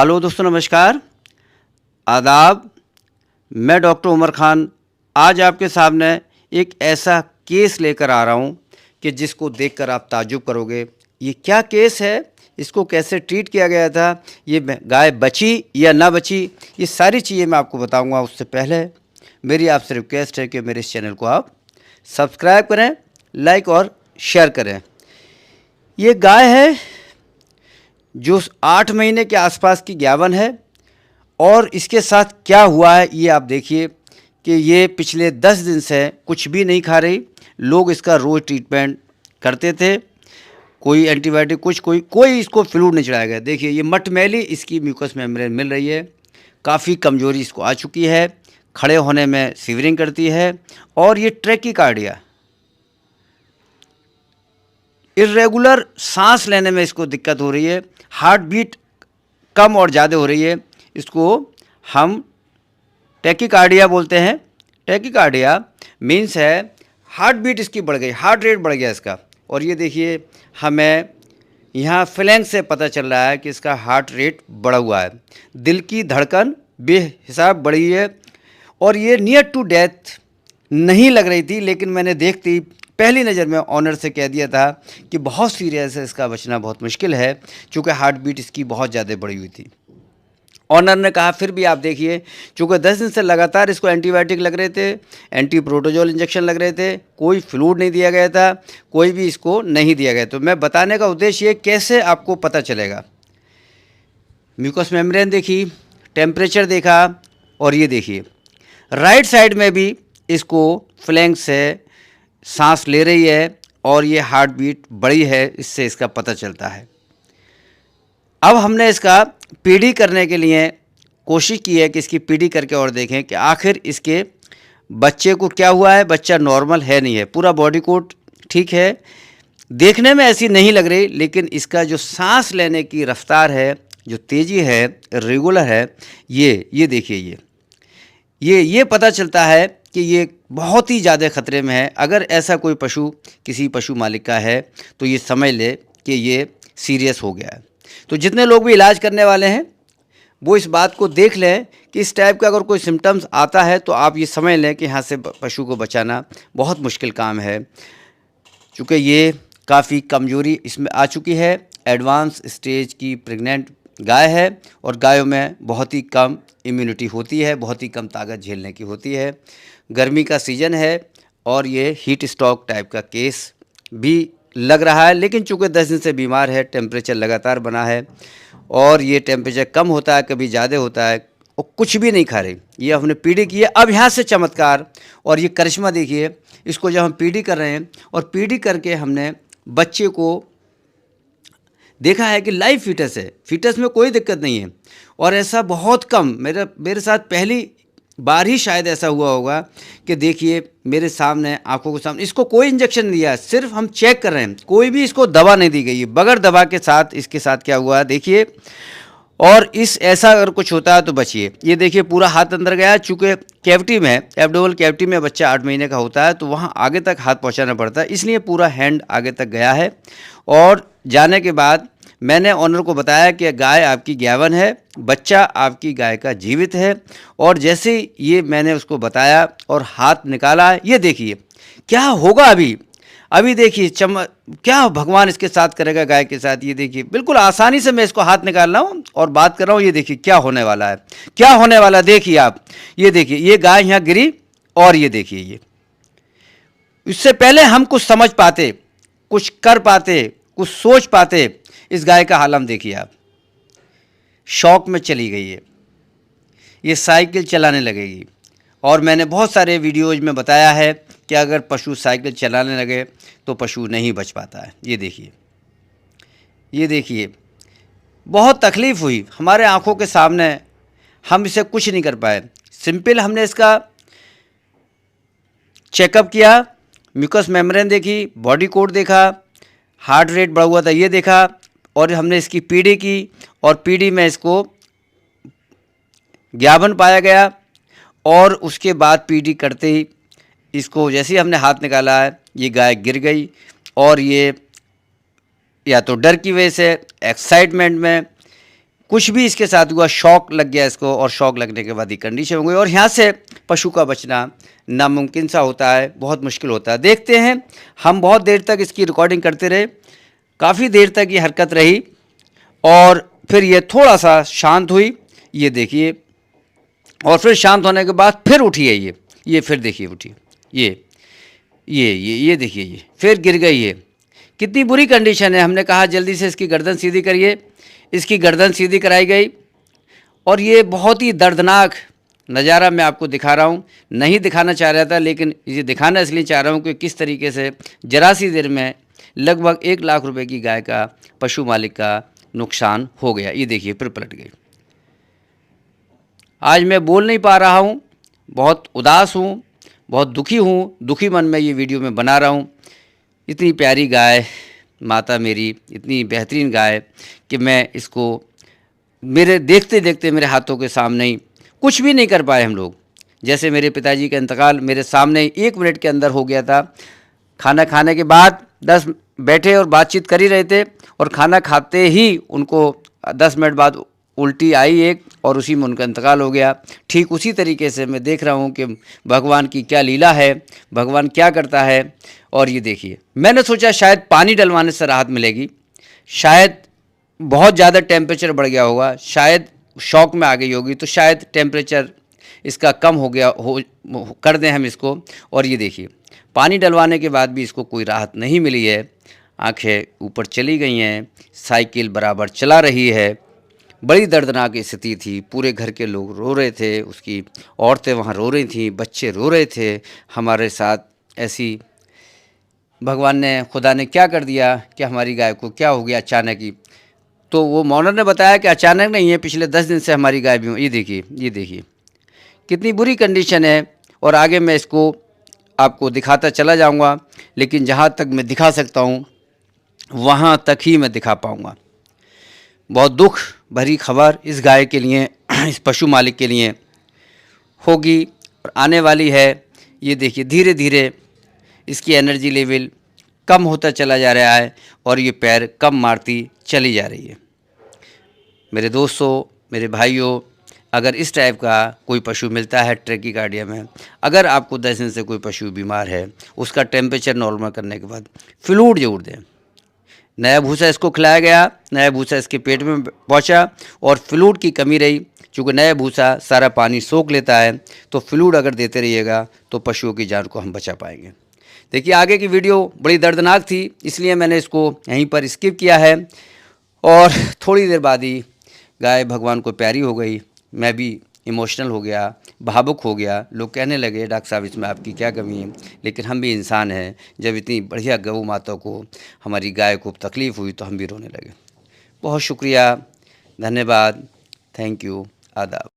Hello दोस्तों, नमस्कार, आदाब। मैं डॉक्टर उमर खान आज आपके सामने एक ऐसा केस लेकर आ रहा हूँ कि जिसको देखकर आप ताज्जुब करोगे। ये क्या केस है, इसको कैसे ट्रीट किया गया था, ये गाय बची या ना बची, ये सारी चीज़ें मैं आपको बताऊँगा। उससे पहले मेरी आपसे रिक्वेस्ट है कि मेरे इस चैनल को आप सब्सक्राइब करें, लाइक और शेयर करें। ये गाय है जो 8 महीने के आसपास की ग्यावन है और इसके साथ क्या हुआ है ये आप देखिए कि ये पिछले 10 दिन से कुछ भी नहीं खा रही। लोग इसका रोज़ ट्रीटमेंट करते थे, कोई एंटीबायोटिक कोई इसको फ्लूइड नहीं चढ़ाया गया। देखिए ये मटमैली इसकी म्यूकस मेम्ब्रेन मिल रही है, काफ़ी कमज़ोरी इसको आ चुकी है, खड़े होने में सीवरिंग करती है और ये ट्रैकीकार्डिया, इर्रेगुलर सांस लेने में इसको दिक्कत हो रही है, हार्ट बीट कम और ज़्यादा हो रही है। इसको हम टैकीकार्डिया बोलते हैं। टैकीकार्डिया मीन्स है हार्ट बीट इसकी बढ़ गई, हार्ट रेट बढ़ गया इसका। और ये देखिए हमें यहाँ फ्लैंक से पता चल रहा है कि इसका हार्ट रेट बढ़ा हुआ है, दिल की धड़कन बेहिसाब बढ़ी है और ये नियर टू डेथ नहीं लग रही थी, लेकिन मैंने देखती पहली नज़र में ऑनर से कह दिया था कि बहुत सीरियस है, इसका बचना बहुत मुश्किल है, चूँकि हार्ट बीट इसकी बहुत ज़्यादा बढ़ी हुई थी। ऑनर ने कहा फिर भी आप देखिए, चूँकि 10 दिन से लगातार इसको एंटीबायोटिक लग रहे थे, एंटी प्रोटोजोल इंजेक्शन लग रहे थे, कोई फ्लूइड नहीं दिया गया था, कोई भी इसको नहीं दिया गया। तो मैं बताने का उद्देश्य ये कैसे आपको पता चलेगा। म्यूकस मेम्ब्रेन देखी, टेम्परेचर देखा और ये देखिए राइट साइड में भी इसको फ्लैंक से सांस ले रही है और ये हार्ट बीट बढ़ी है, इससे इसका पता चलता है। अब हमने इसका पीडी करने के लिए कोशिश की है कि इसकी पीडी करके और देखें कि आखिर इसके बच्चे को क्या हुआ है। बच्चा नॉर्मल है नहीं है, पूरा बॉडी कोट ठीक है, देखने में ऐसी नहीं लग रही, लेकिन इसका जो सांस लेने की रफ्तार है, जो तेज़ी है, रेगुलर है, ये देखिए ये पता चलता है कि ये बहुत ही ज़्यादा ख़तरे में है। अगर ऐसा कोई पशु किसी पशु मालिक का है तो ये समझ ले कि ये सीरियस हो गया है। तो जितने लोग भी इलाज करने वाले हैं वो इस बात को देख लें कि इस टाइप का अगर कोई सिम्टम्स आता है तो आप ये समझ लें कि यहाँ से पशु को बचाना बहुत मुश्किल काम है, चूँकि ये काफ़ी कमज़ोरी इसमें आ चुकी है। एडवांस स्टेज की प्रेग्नेंट गाय है और गायों में बहुत ही कम इम्यूनिटी होती है, बहुत ही कम ताकत झेलने की होती है। गर्मी का सीज़न है और ये हीट स्ट्रोक टाइप का केस भी लग रहा है, लेकिन चूँकि 10 दिन से बीमार है, टेम्परेचर लगातार बना है और ये टेम्परेचर कम होता है, कभी ज़्यादा होता है और कुछ भी नहीं खा रही। ये हमने पीडी की है। अब यहाँ से चमत्कार और ये करिश्मा देखिए, इसको जब हम पीडी कर रहे हैं और पीडी करके हमने बच्चे को देखा है कि लाइव फीटस है, फीटस में कोई दिक्कत नहीं है और ऐसा बहुत कम, मेरे साथ पहली बार ही शायद ऐसा हुआ होगा कि देखिए मेरे सामने, आंखों के सामने, इसको कोई इंजेक्शन नहीं दिया, सिर्फ हम चेक कर रहे हैं, कोई भी इसको दवा नहीं दी गई है। बगैर दवा के साथ इसके साथ क्या हुआ देखिए। और इस ऐसा अगर कुछ होता है तो बचिए। ये देखिए पूरा हाथ अंदर गया, चूँकि कैविटी में, एब्डोमिनल कैविटी में बच्चा 8 महीने का होता है तो वहाँ आगे तक हाथ पहुँचाना पड़ता है, इसलिए पूरा हैंड आगे तक गया है। और जाने के बाद मैंने ऑनर को बताया कि गाय आपकी ग्यावन है, बच्चा आपकी गाय का जीवित है। और जैसे ये मैंने उसको बताया और हाथ निकाला, ये देखिए क्या होगा अभी देखिए क्या भगवान इसके साथ करेगा गाय के साथ। ये देखिए बिल्कुल आसानी से मैं इसको हाथ निकाल रहा हूँ और बात कर रहा हूँ। ये देखिए क्या होने वाला है, क्या होने वाला देखिए आप। ये देखिए ये गाय यहाँ गिरी और ये देखिए ये, इससे पहले हम कुछ समझ पाते, कुछ कर पाते, कुछ सोच पाते, इस गाय का हाल हम देखिए आप। शौक में चली गई है, ये साइकिल चलाने लगेगी। और मैंने बहुत सारे वीडियोज में बताया है कि अगर पशु साइकिल चलाने लगे तो पशु नहीं बच पाता है। ये देखिए बहुत तकलीफ़ हुई हमारे आंखों के सामने, हम इसे कुछ नहीं कर पाए। सिंपल हमने इसका चेकअप किया, म्यूकस मेम्ब्रेन देखी, बॉडी कोड देखा, हार्ट रेट बढ़ा हुआ था ये देखा, और हमने इसकी पीडी की और पीडी में इसको ग्यावन पाया गया। और उसके बाद पीडी करते ही इसको जैसे ही हमने हाथ निकाला है ये गाय गिर गई। और ये या तो डर की वजह से, एक्साइटमेंट में, कुछ भी इसके साथ हुआ, शॉक लग गया इसको, और शॉक लगने के बाद ही कंडीशन हो गई, और यहाँ से पशु का बचना नामुमकिन सा होता है, बहुत मुश्किल होता है। देखते हैं, हम बहुत देर तक इसकी रिकॉर्डिंग करते रहे, काफ़ी देर तक ये हरकत रही, और फिर ये थोड़ा सा शांत हुई, ये देखिए, और फिर शांत होने के बाद फिर उठी है ये फिर देखिए उठी, ये देखिए, ये फिर गिर गई है। कितनी बुरी कंडीशन है। हमने कहा जल्दी से इसकी गर्दन सीधी करिए, इसकी गर्दन सीधी कराई गई, और ये बहुत ही दर्दनाक नज़ारा मैं आपको दिखा रहा हूँ। नहीं दिखाना चाह रहा था, लेकिन ये दिखाना इसलिए चाह रहा हूँ कि किस तरीके से जरा सी देर में लगभग 1 लाख रुपए की गाय का पशु मालिक का नुकसान हो गया। ये देखिए फिर पलट गई। आज मैं बोल नहीं पा रहा हूँ, बहुत उदास हूँ, बहुत दुखी हूँ, दुखी मन में ये वीडियो मैं बना रहा हूँ। इतनी प्यारी गाय, माता मेरी, इतनी बेहतरीन गाय कि मैं इसको मेरे देखते देखते मेरे हाथों के सामने ही कुछ भी नहीं कर पाए हम लोग। जैसे मेरे पिताजी का इंतकाल मेरे सामने 1 मिनट के अंदर हो गया था। खाना खाने के बाद 10 बैठे और बातचीत कर ही रहे थे, और खाना खाते ही उनको 10 मिनट बाद उल्टी आई एक, और उसी में उनका इंतकाल हो गया। ठीक उसी तरीके से मैं देख रहा हूँ कि भगवान की क्या लीला है, भगवान क्या करता है। और ये देखिए, मैंने सोचा शायद पानी डलवाने से राहत मिलेगी, शायद बहुत ज़्यादा टेम्परेचर बढ़ गया होगा, शायद शॉक में आ गई होगी, तो शायद टेम्परेचर इसका कम हो गया हो, कर दें हम इसको। और ये देखिए, पानी डलवाने के बाद भी इसको कोई राहत नहीं मिली है। आंखें ऊपर चली गई हैं, साइकिल बराबर चला रही है। बड़ी दर्दनाक स्थिति थी, पूरे घर के लोग रो रहे थे, उसकी औरतें वहाँ रो रही थीं, बच्चे रो रहे थे। हमारे साथ ऐसी भगवान ने, खुदा ने क्या कर दिया कि हमारी गाय को क्या हो गया अचानक ही। तो वो मॉनर ने बताया कि अचानक नहीं है, पिछले 10 दिन से हमारी गाय भी। ये देखिए कितनी बुरी कंडीशन है। और आगे मैं इसको आपको दिखाता चला जाऊंगा, लेकिन जहाँ तक मैं दिखा सकता हूँ वहाँ तक ही मैं दिखा पाऊँगा। बहुत दुख भरी खबर इस गाय के लिए, इस पशु मालिक के लिए होगी और आने वाली है। ये देखिए, धीरे धीरे इसकी एनर्जी लेवल कम होता चला जा रहा है, और ये पैर कम मारती चली जा रही है। मेरे दोस्तों, मेरे भाइयों, अगर इस टाइप का कोई पशु मिलता है ट्रैकीकार्डिया में, अगर आपको 10 दिन से कोई पशु बीमार है, उसका टेम्परेचर नॉर्मल करने के बाद फ्लूइड जरूर दें। नया भूसा इसको खिलाया गया, नया भूसा इसके पेट में पहुंचा, और फ्लूइड की कमी रही। चूँकि नया भूसा सारा पानी सोख लेता है, तो फ्लूइड अगर देते रहिएगा तो पशुओं की जान को हम बचा पाएंगे। देखिए, आगे की वीडियो बड़ी दर्दनाक थी, इसलिए मैंने इसको यहीं पर स्किप किया है। और थोड़ी देर बाद ही गाय भगवान को प्यारी हो गई। मैं भी इमोशनल हो गया, भावुक हो गया। लोग कहने लगे, डॉक्टर साहब इसमें आपकी क्या कमी है, लेकिन हम भी इंसान हैं। जब इतनी बढ़िया गौ माता को, हमारी गाय को तकलीफ़ हुई तो हम भी रोने लगे। बहुत शुक्रिया, धन्यवाद, थैंक यू, आदाब।